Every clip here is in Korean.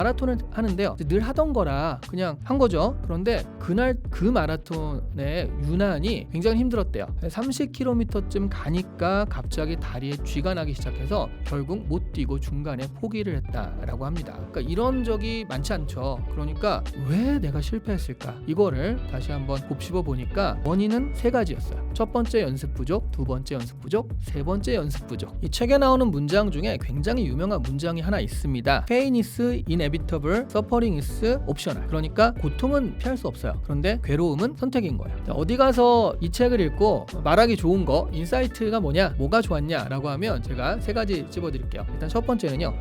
마라톤을 하는데요. 늘 하던 거라 그냥 한 거죠. 그런데 그날 그 마라톤의 유난히 굉장히 힘들었대요. 30km쯤 가니까 갑자기 다리에 쥐가 나기 시작해서 결국 못 뛰고 중간에 포기를 했다라고 합니다. 그러니까 이런 적이 많지 않죠. 그러니까 왜 내가 실패했을까? 이거를 다시 한번 곱씹어 보니까 원인은 세 가지였어요. 첫 번째 연습 부족, 두 번째 연습 부족, 세 번째 연습 부족. 이 책에 나오는 문장 중에 굉장히 유명한 문장이 하나 있습니다. Pain is inevitable, suffering is optional. 그러니까 고통은 피할 수 없어요. 그런데 괴로움은 선택인 거예요. 자, 어디 가서 이 책을 읽고 말하기 좋은 거, 인사이트가 뭐냐, 뭐가 좋았냐라고 하면 제가 세 가지 찝어드릴게요. 일단 첫 번째는요.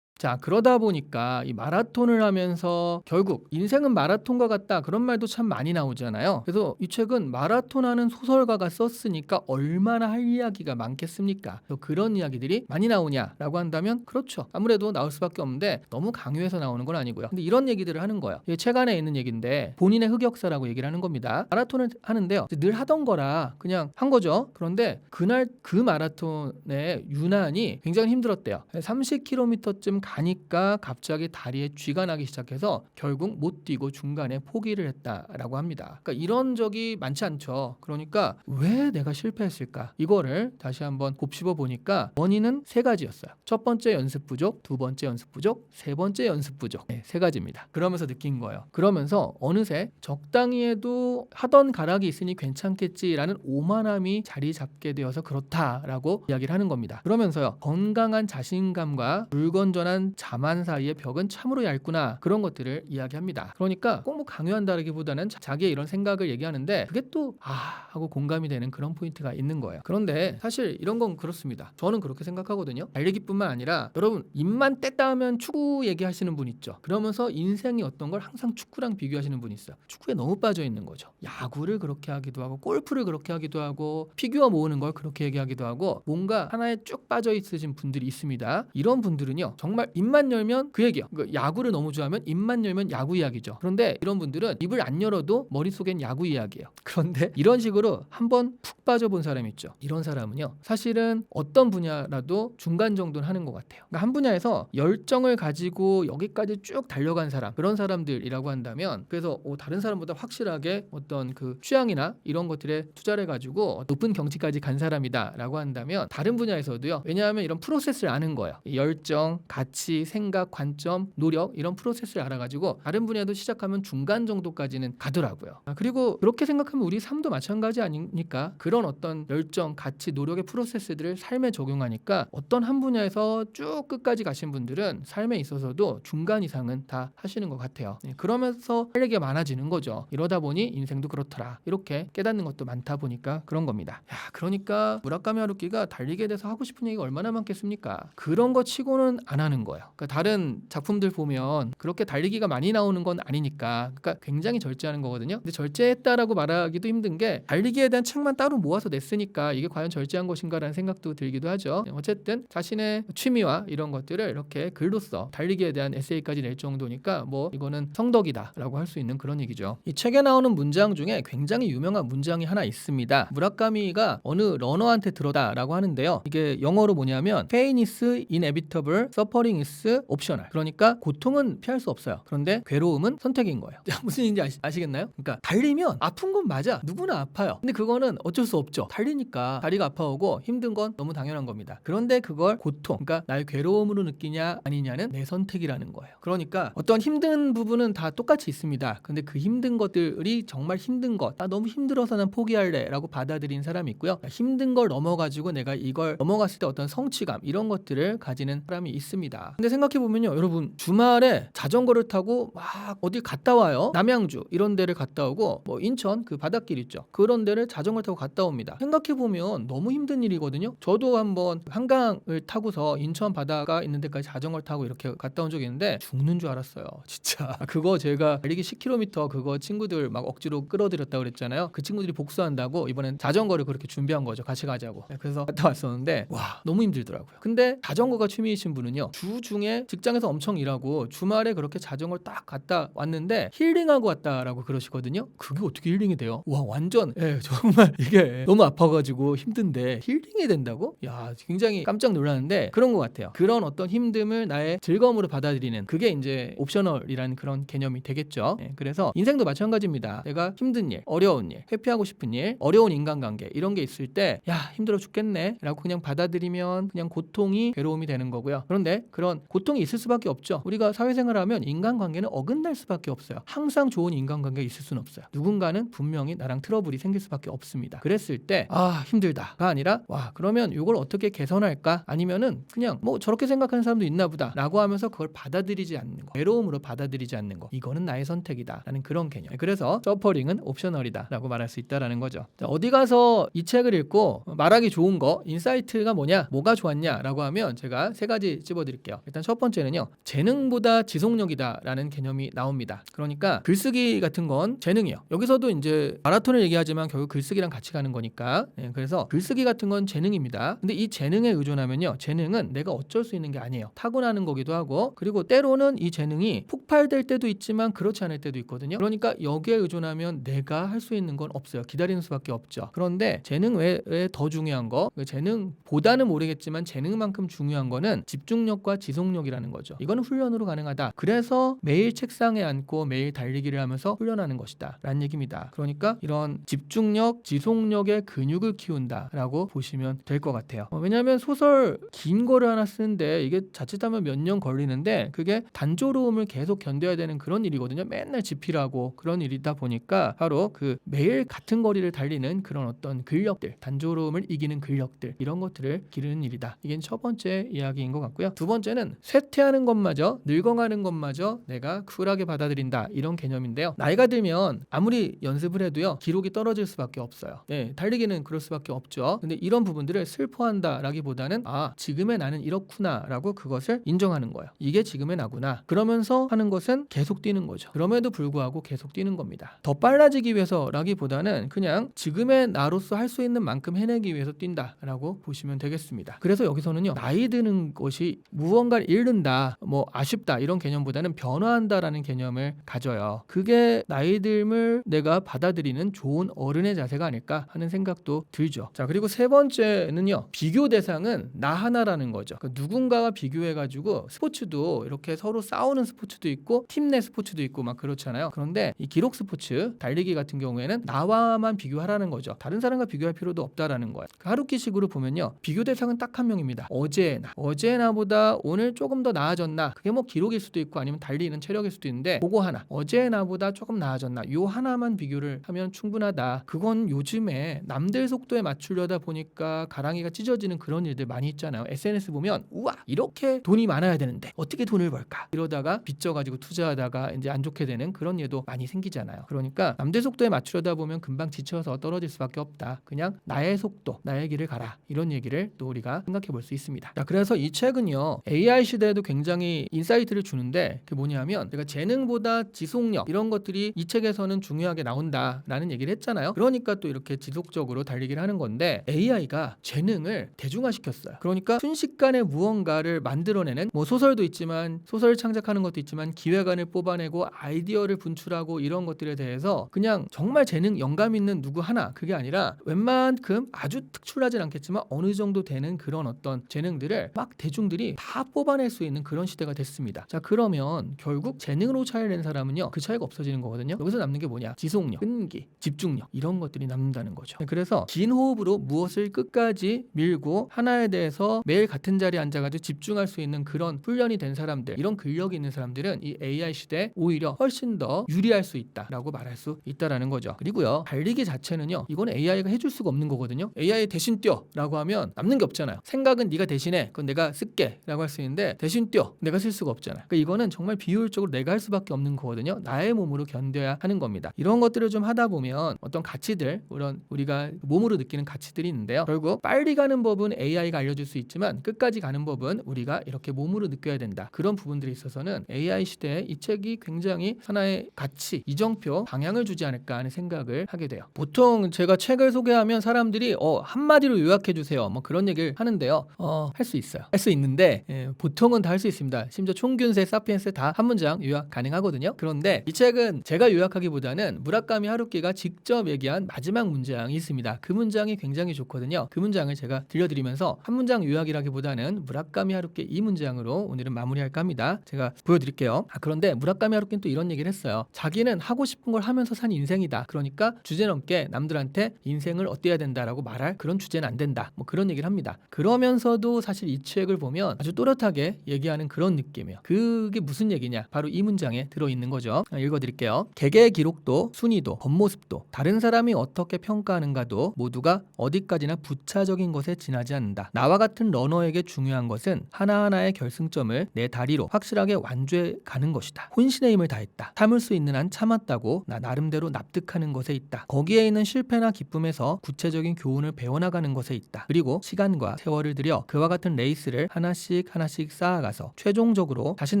자, 그러다 보니까 이 마라톤을 하면서 결국 인생은 마라톤과 같다, 그런 말도 참 많이 나오잖아요. 그래서 이 책은 마라톤하는 소설가가 썼으니까 얼마나 할 이야기가 많겠습니까? 그런 이야기들이 많이 나오냐라고 한다면 그렇죠. 아무래도 나올 수밖에 없는데 너무 강요해서 나오는 건 아니고요. 근데 이런 얘기들을 하는 거예요. 이 책 안에 있는 얘기인데 본인의 흑역사라고 얘기를 하는 겁니다. 마라톤을 하는데요. 늘 하던 거라 그냥 한 거죠. 그런데 그날 그 마라톤의 유난히 굉장히 힘들었대요. 30km쯤 가니까 갑자기 다리에 쥐가 나기 시작해서 결국 못 뛰고 중간에 포기를 했다라고 합니다. 그러니까 이런 적이 많지 않죠. 그러니까 왜 내가 실패했을까? 이거를 다시 한번 곱씹어 보니까 원인은 세 가지였어요. 첫 번째 연습 부족, 두 번째 연습 부족, 세 번째 연습 부족. 네, 세 가지입니다. 그러면서 느낀 거예요. 그러면서 어느새 적당히 해도 하던 가락이 있으니 괜찮겠지라는 오만함이 자리 잡게 되어서 그렇다라고 이야기를 하는 겁니다. 그러면서요, 건강한 자신감과 불건전한 자만 사이의 벽은 참으로 얇구나, 그런 것들을 이야기합니다. 그러니까 꼭 뭐 강요한다기보다는 자기의 이런 생각을 얘기하는데 그게 또 하고 공감이 되는 그런 포인트가 있는 거예요. 그런데 사실 이런 건 그렇습니다. 저는 그렇게 생각하거든요. 달리기뿐만 아니라 여러분, 입만 뗐다 하면 축구 얘기하시는 분 있죠. 그러면서 인생이 어떤 걸 항상 축구랑 비교하시는 분이 있어요. 축구에 너무 빠져 있는 거죠. 야구를 그렇게 하기도 하고 골프를 그렇게 하기도 하고 피규어 모으는 걸 그렇게 얘기하기도 하고 뭔가 하나에 쭉 빠져 있으신 분들이 있습니다. 이런 분들은요, 정말 입만 열면 그 얘기요. 야구를 너무 좋아하면 입만 열면 야구 이야기죠. 그런데 이런 분들은 입을 안 열어도 머릿속엔 야구 이야기예요. 그런데 이런 식으로 한번 푹 빠져본 사람이 있죠. 이런 사람은요, 사실은 어떤 분야라도 중간 정도는 하는 것 같아요. 그러니까 한 분야에서 열정을 가지고 여기까지 쭉 달려간 사람, 그런 사람들이라고 한다면, 그래서 다른 사람보다 확실하게 어떤 그 취향이나 이런 것들에 투자를 해가지고 높은 경지까지 간 사람이다라고 한다면, 다른 분야에서도요. 왜냐하면 이런 프로세스를 아는 거예요. 열정, 가치, 생각, 관점, 노력, 이런 프로세스를 알아가지고 다른 분야도 시작하면 중간 정도까지는 가더라고요. 그리고 그렇게 생각하면 우리 삶도 마찬가지 아닙니까? 그런 어떤 열정, 가치, 노력의 프로세스들을 삶에 적용하니까 어떤 한 분야에서 쭉 끝까지 가신 분들은 삶에 있어서도 중간 이상은 다 하시는 것 같아요. 그러면서 할 얘기가 많아지는 거죠. 이러다 보니 인생도 그렇더라, 이렇게 깨닫는 것도 많다 보니까 그런 겁니다. 그러니까 무라카미 하루키가 달리기에 대해서 하고 싶은 얘기가 얼마나 많겠습니까? 그런 거 치고는 안 하는 거예요. 그러니까 다른 작품들 보면 그렇게 달리기가 많이 나오는 건 아니니까, 그러니까 굉장히 절제하는 거거든요. 근데 절제했다라고 말하기도 힘든 게, 달리기에 대한 책만 따로 모아서 냈으니까 이게 과연 절제한 것인가라는 생각도 들기도 하죠. 어쨌든 자신의 취미와 이런 것들을 이렇게 글로써 달리기에 대한 에세이까지 낼 정도니까 뭐 이거는 성덕이다라고 할 수 있는 그런 얘기죠. 이 책에 나오는 문장 중에 굉장히 유명한 문장이 하나 있습니다. 무라카미가 어느 러너한테 들었다라고 하는데요. 이게 영어로 뭐냐면 Pain is inevitable, suffering is optional. 그러니까 고통은 피할 수 없어요. 그런데 괴로움은 선택인 거예요. 무슨 얘기인지 아시겠나요? 그러니까 달리면 아픈 건 맞아. 누구나 아파요. 근데 그거는 어쩔 수 없죠. 달리니까 다리가 아파오고 힘든 건 너무 당연한 겁니다. 그런데 그걸 고통, 그러니까 나의 괴로움으로 느끼냐 아니냐는 내 선택이라는 거예요. 그러니까 어떤 힘든 부분은 다 똑같이 있습니다. 근데 그 힘든 것들이 정말 힘든 것, 나 너무 힘들어서 난 포기할래 라고 받아들인 사람이 있고요. 힘든 걸 넘어가지고 내가 이걸 넘어갔을 때 어떤 성취감, 이런 것들을 가지는 사람이 있습니다. 근데 생각해보면요, 여러분, 주말에 자전거를 타고 막 어디 갔다 와요. 남양주 이런 데를 갔다 오고, 뭐 인천 그 바닷길 있죠, 그런 데를 자전거를 타고 갔다 옵니다. 생각해보면 너무 힘든 일이거든요. 저도 한번 한강을 타고서 인천 바다가 있는 데까지 자전거를 타고 이렇게 갔다 온 적이 있는데 죽는 줄 알았어요. 진짜. 그거 제가 달리기 10km 그거 친구들 막 억지로 끌어들였다고 그랬잖아요. 그 친구들이 복수한다고 이번엔 자전거를 그렇게 준비한 거죠. 같이 가자고. 그래서 갔다 왔었는데 와, 너무 힘들더라고요. 근데 자전거가 취미이신 분은요, 주 주중에 직장에서 엄청 일하고 주말에 그렇게 자전거를 딱 갔다 왔는데 힐링하고 왔다라고 그러시거든요. 그게 어떻게 힐링이 돼요? 와, 완전 정말 이게 너무 아파가지고 힘든데 힐링이 된다고? 야, 굉장히 깜짝 놀랐는데 그런 것 같아요. 그런 어떤 힘듦을 나의 즐거움으로 받아들이는 그게 이제 옵셔널이라는 그런 개념이 되겠죠. 그래서 인생도 마찬가지입니다. 내가 힘든 일, 어려운 일, 회피하고 싶은 일, 어려운 인간관계 이런 게 있을 때 야, 힘들어 죽겠네 라고 그냥 받아들이면 그냥 고통이 괴로움이 되는 거고요. 그런데 그런 고통이 있을 수밖에 없죠. 우리가 사회생활하면 인간관계는 어긋날 수밖에 없어요. 항상 좋은 인간관계가 있을 수는 없어요. 누군가는 분명히 나랑 트러블이 생길 수밖에 없습니다. 그랬을 때 힘들다가 아니라 와, 그러면 이걸 어떻게 개선할까? 아니면은 그냥 뭐 저렇게 생각하는 사람도 있나 보다 라고 하면서 그걸 받아들이지 않는 거, 외로움으로 받아들이지 않는 거, 이거는 나의 선택이다 라는 그런 개념. 그래서 서퍼링은 옵셔널이다 라고 말할 수 있다라는 거죠. 자, 어디 가서 이 책을 읽고 말하기 좋은 거, 인사이트가 뭐가 좋았냐 라고 하면 제가 3가지 찝어드릴게요. 일단 첫 번째는요, 재능보다 지속력이다 라는 개념이 나옵니다. 그러니까 글쓰기 같은 건 재능이요. 여기서도 이제 마라톤을 얘기하지만 결국 글쓰기랑 같이 가는 거니까. 그래서 글쓰기 같은 건 재능입니다. 근데 이 재능에 의존하면요, 재능은 내가 어쩔 수 있는 게 아니에요. 타고나는 거기도 하고, 그리고 때로는 이 재능이 폭발될 때도 있지만 그렇지 않을 때도 있거든요. 그러니까 여기에 의존하면 내가 할 수 있는 건 없어요. 기다리는 수밖에 없죠. 그런데 재능 외에 더 중요한 거, 재능보다는 모르겠지만 재능만큼 중요한 거는 집중력과 지속력이라는 거죠. 이거는 훈련으로 가능하다. 그래서 매일 책상에 앉고 매일 달리기를 하면서 훈련하는 것이다 라는 얘기입니다. 그러니까 이런 집중력, 지속력의 근육을 키운다라고 보시면 될 것 같아요. 왜냐하면 소설 긴 거를 하나 쓰는데 이게 자칫하면 몇 년 걸리는데 그게 단조로움을 계속 견뎌야 되는 그런 일이거든요. 맨날 집필하고 그런 일이다 보니까 바로 그 매일 같은 거리를 달리는 그런 어떤 근력들, 단조로움을 이기는 근력들, 이런 것들을 기르는 일이다. 이게 첫 번째 이야기인 것 같고요. 두 번째는 쇠퇴하는 것마저, 늙어가는 것마저 내가 쿨하게 받아들인다, 이런 개념인데요. 나이가 들면 아무리 연습을 해도요, 기록이 떨어질 수밖에 없어요. 달리기는 그럴 수밖에 없죠. 근데 이런 부분들을 슬퍼한다라기보다는 지금의 나는 이렇구나 라고 그것을 인정하는 거예요. 이게 지금의 나구나. 그러면서 하는 것은 계속 뛰는 거죠. 그럼에도 불구하고 계속 뛰는 겁니다. 더 빨라지기 위해서라기보다는 그냥 지금의 나로서 할 수 있는 만큼 해내기 위해서 뛴다라고 보시면 되겠습니다. 그래서 여기서는요, 나이 드는 것이 무언가를 잃는다, 아쉽다 이런 개념보다는 변화한다라는 개념을 가져요. 그게 나이 듦을 내가 받아들이는 좋은 어른의 자세가 아닐까 하는 생각도 들죠. 자, 그리고 세 번째는요, 비교 대상은 나 하나라는 거죠. 그러니까 누군가와 비교해가지고 스포츠도 이렇게 서로 싸우는 스포츠도 있고 팀 내 스포츠도 있고 막 그렇잖아요. 그런데 이 기록 스포츠, 달리기 같은 경우에는 나와만 비교하라는 거죠. 다른 사람과 비교할 필요도 없다라는 거예요. 하루키식으로 보면요, 비교 대상은 딱 한 명입니다. 어제의 나보다 오늘 조금 더 나아졌나, 그게 기록일 수도 있고 아니면 달리는 체력일 수도 있는데 그거 하나, 어제의 나보다 조금 나아졌나, 요 하나만 비교를 하면 충분하다. 그건 요즘에 남들 속도에 맞추려다 보니까 가랑이가 찢어지는 그런 일들 많이 있잖아요. SNS 보면 우와, 이렇게 돈이 많아야 되는데 어떻게 돈을 벌까, 이러다가 빚져가지고 투자하다가 이제 안 좋게 되는 그런 일도 많이 생기잖아요. 그러니까 남들 속도에 맞추려다 보면 금방 지쳐서 떨어질 수밖에 없다. 그냥 나의 속도, 나의 길을 가라, 이런 얘기를 또 우리가 생각해 볼 수 있습니다. 자, 그래서 이 책은요, AI 시대에도 굉장히 인사이트를 주는데 그게 뭐냐면, 제가 재능보다 지속력, 이런 것들이 이 책에서는 중요하게 나온다라는 얘기를 했잖아요. 그러니까 또 이렇게 지속적으로 달리기를 하는 건데, AI가 재능을 대중화시켰어요. 그러니까 순식간에 무언가를 만들어내는, 소설도 있지만, 소설을 창작하는 것도 있지만 기획안을 뽑아내고 아이디어를 분출하고 이런 것들에 대해서 그냥 정말 재능, 영감 있는 누구 하나, 그게 아니라 웬만큼 아주 특출하진 않겠지만 어느 정도 되는 그런 어떤 재능들을 막 대중들이 다 뽑아낼 수 있는 그런 시대가 됐습니다. 자, 그러면 결국 재능으로 차이를 낸 사람은요, 그 차이가 없어지는 거거든요. 여기서 남는 게 뭐냐? 지속력, 끈기, 집중력, 이런 것들이 남는다는 거죠. 그래서 긴 호흡으로 무엇을 끝까지 밀고 하나에 대해서 매일 같은 자리에 앉아가지고 집중할 수 있는 그런 훈련이 된 사람들, 이런 근력이 있는 사람들은 이 AI 시대에 오히려 훨씬 더 유리할 수 있다라고 말할 수 있다라는 거죠. 그리고요, 달리기 자체는요, 이건 AI가 해줄 수가 없는 거거든요. AI 대신 뛰어라고 하면 남는 게 없잖아요. 생각은 네가 대신해, 그건 내가 쓸게라고 할 수 있는데 대신 뛰어, 내가 쓸 수가 없잖아요. 그러니까 이거는 정말 비효율적으로 내가 할 수밖에 없는 거거든요. 나의 몸으로 견뎌야 하는 겁니다. 이런 것들을 좀 하다 보면 어떤 가치들, 그런 우리가 몸으로 느끼는 가치들이 있는데요, 결국 빨리 가는 법은 AI가 알려줄 수 있지만 끝까지 가는 법은 우리가 이렇게 몸으로 느껴야 된다. 그런 부분들이 있어서는 AI 시대에 이 책이 굉장히 하나의 가치, 이정표, 방향을 주지 않을까 하는 생각을 하게 돼요. 보통 제가 책을 소개하면 사람들이 한마디로 요약해 주세요, 그런 얘기를 하는데요. 할 수 있어요. 할 수 있는데 보통은 다 할 수 있습니다. 심지어 총균세, 사피엔스 다 한 문장 요약 가능하거든요. 그런데 이 책은 제가 요약하기보다는 무라카미 하루키가 직접 얘기한 마지막 문장이 있습니다. 그 문장이 굉장히 좋거든요. 그 문장을 제가 들려드리면서 한 문장 요약이라기보다는 무라카미 하루키 이 문장으로 오늘은 마무리할까 합니다. 제가 보여드릴게요. 그런데 무라카미 하루키는 또 이런 얘기를 했어요. 자기는 하고 싶은 걸 하면서 산 인생이다. 그러니까 주제넘게 남들한테 인생을 어때야 된다라고 말할 그런 주제는 안 된다. 뭐 그런 얘기를 합니다. 그러면서도 사실 이 책을 보면 아주 또렷하게 얘기하는 그런 느낌이에요. 그게 무슨 얘기냐? 바로 이 문장에 들어있는 거죠. 읽어드릴게요. 개개의 기록도 순위도 겉모습도 다른 사람이 어떻게 평가하는가도 모두가 어디까지나 부차적인 것에 지나지 않는다. 나와 같은 러너에게 중요한 것은 하나하나의 결승점을 내 다리로 확실하게 완주해 가는 것이다. 혼신의 힘을 다했다. 참을 수 있는 한 참았다고 나 나름대로 납득하는 것에 있다. 거기에 있는 실패나 기쁨에서 구체적인 교훈을 배워나가는 것에 있다. 그리고 시간과 세월을 들여 그와 같은 레이스를 하나씩 쌓아가서 최종적으로 자신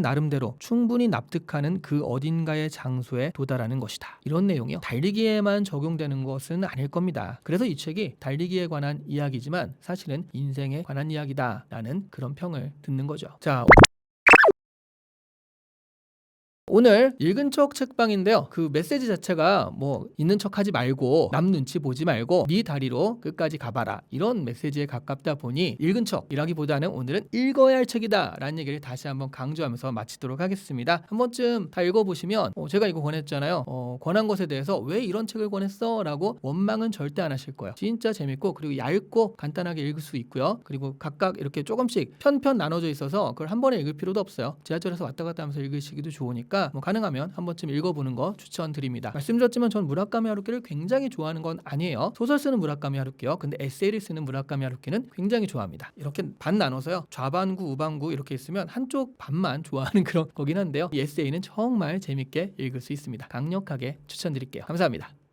나름대로 충분히 납득하는 그 어딘가의 장소에 도달하는 것이다. 이런 내용이요. 달리기에만 적용되는 것은 아닐 겁니다. 그래서 이 책이 달리기에 관한 이야기지만 사실은 인생에 관한 이야기다라는 그런 평을 듣는 거죠. 자, 오늘 읽은 척 책방인데요. 그 메시지 자체가 뭐 있는 척 하지 말고 남 눈치 보지 말고 네 다리로 끝까지 가봐라 이런 메시지에 가깝다 보니 읽은 척이라기보다는 오늘은 읽어야 할 책이다 라는 얘기를 다시 한번 강조하면서 마치도록 하겠습니다. 한 번쯤 다 읽어보시면 제가 이거 권했잖아요. 권한 것에 대해서 왜 이런 책을 권했어? 라고 원망은 절대 안 하실 거예요. 진짜 재밌고 그리고 얇고 간단하게 읽을 수 있고요. 그리고 각각 이렇게 조금씩 편편 나눠져 있어서 그걸 한 번에 읽을 필요도 없어요. 지하철에서 왔다 갔다 하면서 읽으시기도 좋으니까 뭐 가능하면 한 번쯤 읽어보는 거 추천드립니다. 말씀드렸지만 전 무라카미 하루키를 굉장히 좋아하는 건 아니에요. 소설 쓰는 무라카미 하루키요. 근데 에세이를 쓰는 무라카미 하루키는 굉장히 좋아합니다. 이렇게 반 나눠서요. 좌반구, 우반구 이렇게 있으면 한쪽 반만 좋아하는 그런 거긴 한데요. 이 에세이는 정말 재밌게 읽을 수 있습니다. 강력하게 추천드릴게요. 감사합니다.